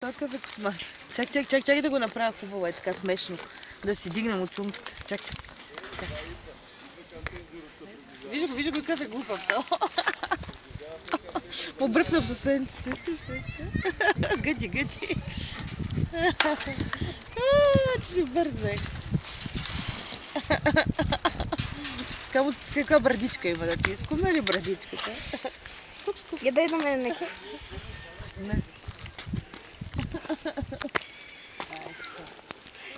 Какъв е космар? Чакай да го направя хубаво, е така смешно. Да си дигнем от сумката. Чакай. Вижда го какъв е глупав. Обръпна в съседниците. Гъди. Че ли бързай. С каква брадичка има да ти? Скумна ли брадичката? Скуп. Я дай на мен нека. Не.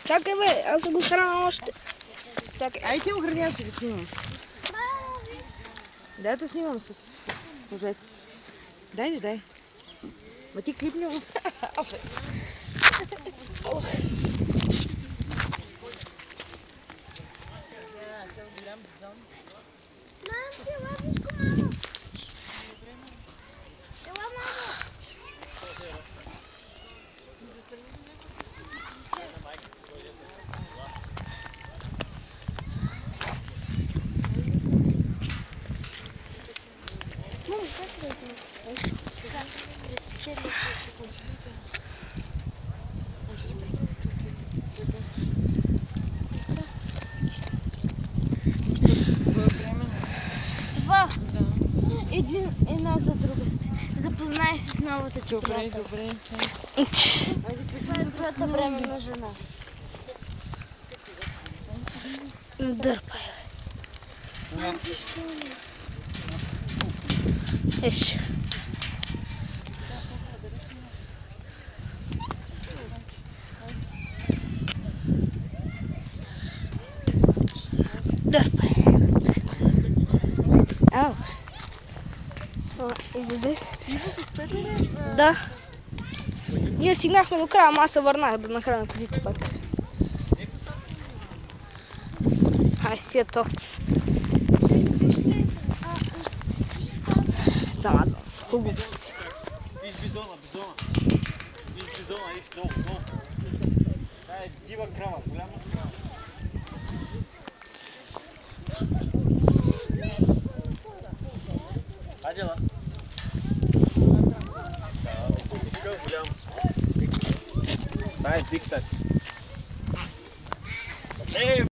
Чакай бе, аз го храна още. Чакай. Ай ти охраняваш, ще го снимам. Дай да снимам с козеците. Дай. Ма ти клипни му. Това една за друга. Запознай се с новата ти приятел. Добре. Това е твоята бременна жена. Дърпай. Еш. Дърпай. Ау. Изяде. Да. Ние стигнахме до края, ама аз се върнах да нахраня козите пак. Ай, си е то. Замазвам. Хубавости. Из бидона. Долу. Това е дива крава, голяма крава. Хайде, ла. Голям. Това е диктат.